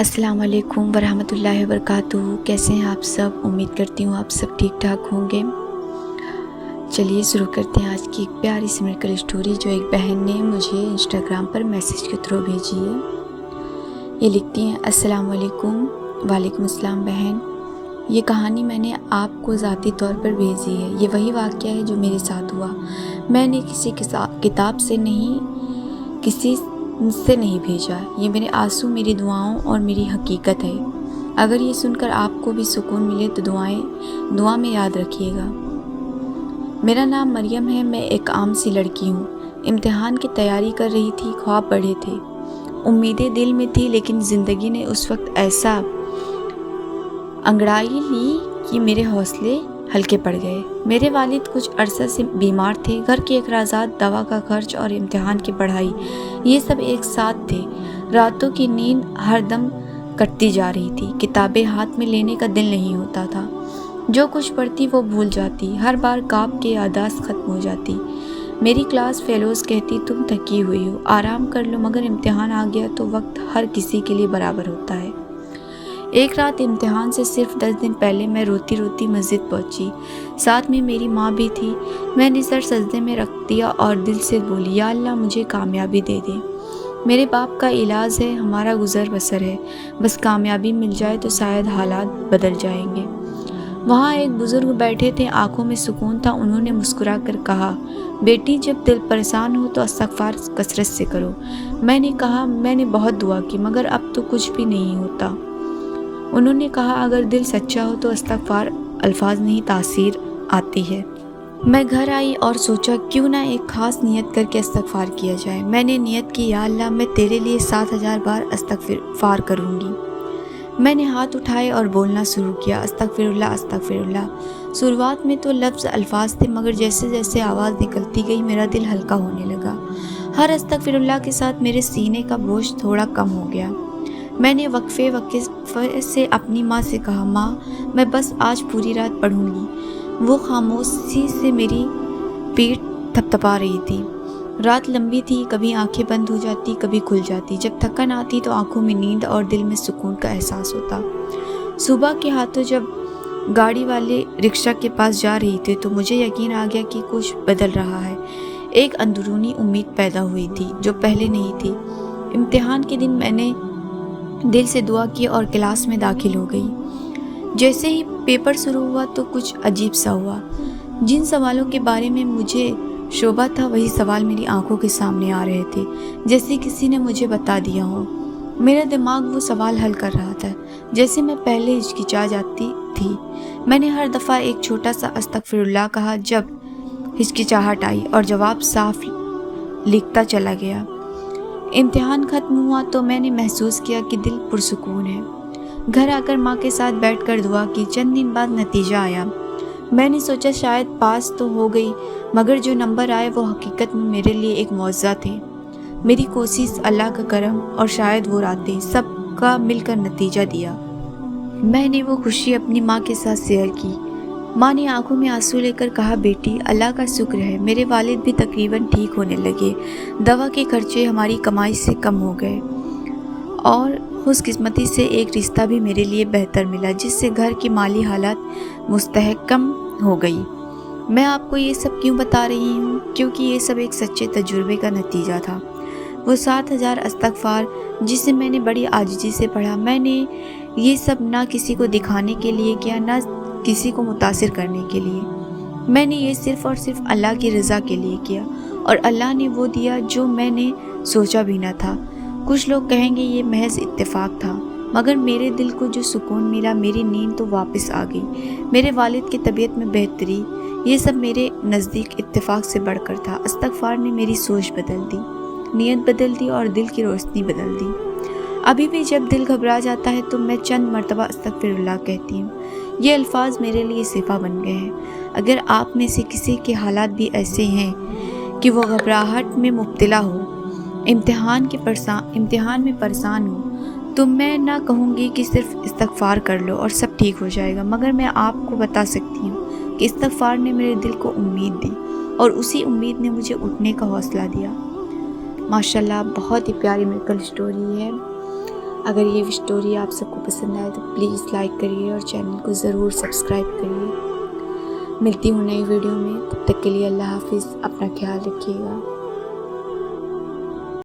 अस्सलाम वालेकुम वरहमतुल्लाहि वबरकातुहू। कैसे हैं आप सब? उम्मीद करती हूँ आप सब ठीक ठाक होंगे। चलिए शुरू करते हैं आज की एक प्यारी सी मेडिकल स्टोरी जो एक बहन ने मुझे इंस्टाग्राम पर मैसेज के थ्रू भेजी है। ये लिखती हैं, अस्सलाम वालेकुम। वालेकुम अस्सलाम बहन, ये कहानी मैंने आपको ज़ाती तौर पर भेजी है। ये वही वाक़या है जो मेरे साथ हुआ। मैंने किसी किताब से नहीं, किसी से नहीं भेजा। ये मेरे आंसू, मेरी दुआओं और मेरी हकीकत है। अगर ये सुनकर आपको भी सुकून मिले तो दुआ में याद रखिएगा। मेरा नाम मरियम है। मैं एक आम सी लड़की हूँ। इम्तिहान की तैयारी कर रही थी। ख्वाब बड़े थे, उम्मीदें दिल में थी, लेकिन ज़िंदगी ने उस वक्त ऐसा अंगड़ाई ली कि मेरे हौसले हल्के पड़ गए। मेरे वालिद कुछ अरसा से बीमार थे। घर के अखराजात, दवा का खर्च और इम्तिहान की पढ़ाई, ये सब एक साथ थे। रातों की नींद हरदम कटती जा रही थी। किताबें हाथ में लेने का दिल नहीं होता था। जो कुछ पढ़ती वो भूल जाती। हर बार काब के यादाश्त खत्म हो जाती। मेरी क्लास फेलोज़ कहती, तुम थकी हुई हो, आराम कर लो। मगर इम्तिहान आ गया तो वक्त हर किसी के लिए बराबर होता है। एक रात इम्तिहान से सिर्फ 10 दिन पहले मैं रोती रोती मस्जिद पहुंची। साथ में मेरी माँ भी थी। मैंने सर सजदे में रख दिया और दिल से बोली, या अल्लाह मुझे कामयाबी दे दे। मेरे बाप का इलाज है, हमारा गुजर बसर है। बस कामयाबी मिल जाए तो शायद हालात बदल जाएंगे। वहाँ एक बुजुर्ग बैठे थे, आंखों में सुकून था। उन्होंने मुस्कुरा कर कहा, बेटी जब दिल परेशान हो तो इस्तिग़फ़ार कसरत से करो। मैंने कहा, मैंने बहुत दुआ की मगर अब तो कुछ भी नहीं होता। उन्होंने कहा, अगर दिल सच्चा हो तो इस्तिग़फ़ार अल्फाज नहीं, तासीर आती है। मैं घर आई और सोचा क्यों ना एक ख़ास नियत करके इस्तिग़फ़ार किया जाए। मैंने नियत की, या अल्लाह मैं तेरे लिए 7000 बार इस्तिग़फ़ार करूँगी। मैंने हाथ उठाए और बोलना शुरू किया, अस्तगफिरुल्लाह अस्तगफिरुल्लाह। शुरुआत में तो लफ्ज़ अल्फाज थे, मगर जैसे जैसे आवाज़ निकलती गई मेरा दिल हल्का होने लगा। हर अस्तगफिरुल्लाह के साथ मेरे सीने का बोझ थोड़ा कम हो गया। मैंने वक्फे से अपनी माँ से कहा, माँ मैं बस आज पूरी रात पढ़ूंगी। वो खामोशी से मेरी पीठ थपथपा रही थी। रात लंबी थी, कभी आंखें बंद हो जाती, कभी खुल जाती। जब थकन आती तो आंखों में नींद और दिल में सुकून का एहसास होता। सुबह के हाथों जब गाड़ी वाले रिक्शा के पास जा रही थी तो मुझे यकीन आ गया कि कुछ बदल रहा है। एक अंदरूनी उम्मीद पैदा हुई थी जो पहले नहीं थी। इम्तिहान के दिन मैंने दिल से दुआ की और क्लास में दाखिल हो गई। जैसे ही पेपर शुरू हुआ तो कुछ अजीब सा हुआ। जिन सवालों के बारे में मुझे शोभा था वही सवाल मेरी आंखों के सामने आ रहे थे, जैसे किसी ने मुझे बता दिया हो। मेरा दिमाग वो सवाल हल कर रहा था जैसे मैं पहले हिचकिचा जाती थी। मैंने हर दफ़ा एक छोटा सा अस्तगफिरुल्लाह कहा जब हिचकिचाहट आई और जवाब साफ लिखता चला गया। इम्तिहान ख़त्म हुआ तो मैंने महसूस किया कि दिल पुरसुकून है। घर आकर माँ के साथ बैठकर दुआ की। चंद दिन बाद नतीजा आया। मैंने सोचा शायद पास तो हो गई, मगर जो नंबर आए वो हकीकत में मेरे लिए एक मौज़ा थे। मेरी कोशिश, अल्लाह का करम और शायद वो रातें, सबका मिलकर नतीजा दिया। मैंने वो खुशी अपनी माँ के साथ शेयर की। माँ ने आंखों में आंसू लेकर कहा, बेटी अल्लाह का शुक्र है, मेरे वालिद भी तकरीबन ठीक होने लगे। दवा के खर्चे हमारी कमाई से कम हो गए और खुशकिस्मती से एक रिश्ता भी मेरे लिए बेहतर मिला, जिससे घर की माली हालत मुस्तहकम हो गई। मैं आपको ये सब क्यों बता रही हूँ? क्योंकि ये सब एक सच्चे तजुर्बे का नतीजा था। वो 7000 इस्तिग़फ़ार जिसे मैंने बड़ी आजिज़ी से पढ़ा, मैंने ये सब ना किसी को दिखाने के लिए किया, ना किसी को मुतासिर करने के लिए। मैंने ये सिर्फ़ और सिर्फ अल्लाह की रज़ा के लिए किया और अल्लाह ने वो दिया जो मैंने सोचा भी ना था। कुछ लोग कहेंगे ये महज इत्तेफाक था, मगर मेरे दिल को जो सुकून मिला, मेरी नींद तो वापस आ गई, मेरे वालिद की तबीयत में बेहतरी, ये सब मेरे नज़दीक इत्तेफाक से बढ़कर था। इस्तिग़फ़ार ने मेरी सोच बदल दी, नीयत बदल दी और दिल की रोशनी बदल दी। अभी भी जब दिल घबरा जाता है तो मैं चंद मरतबा अस्तगफिरुल्लाह कहती हूँ। ये अल्फाज मेरे लिए शिफा बन गए हैं। अगर आप में से किसी के हालात भी ऐसे हैं कि वो घबराहट में मुब्तला हो, इम्तिहान में परेशान हो, तो मैं ना कहूँगी कि सिर्फ इस्तिग़फ़ार कर लो और सब ठीक हो जाएगा, मगर मैं आपको बता सकती हूँ कि इस्तिग़फ़ार ने मेरे दिल को उम्मीद दी और उसी उम्मीद ने मुझे उठने का हौसला दिया। माशाल्लाह, बहुत ही प्यारी मेडिकल स्टोरी है। اگر یہ اسٹوری آپ سب کو پسند آئے تو پلیز لائک کریے اور چینل کو ضرور سبسکرائب کریے۔ ملتی ہوں نئی ویڈیو میں، تب تک کے لیے اللہ حافظ، اپنا خیال رکھیے گا۔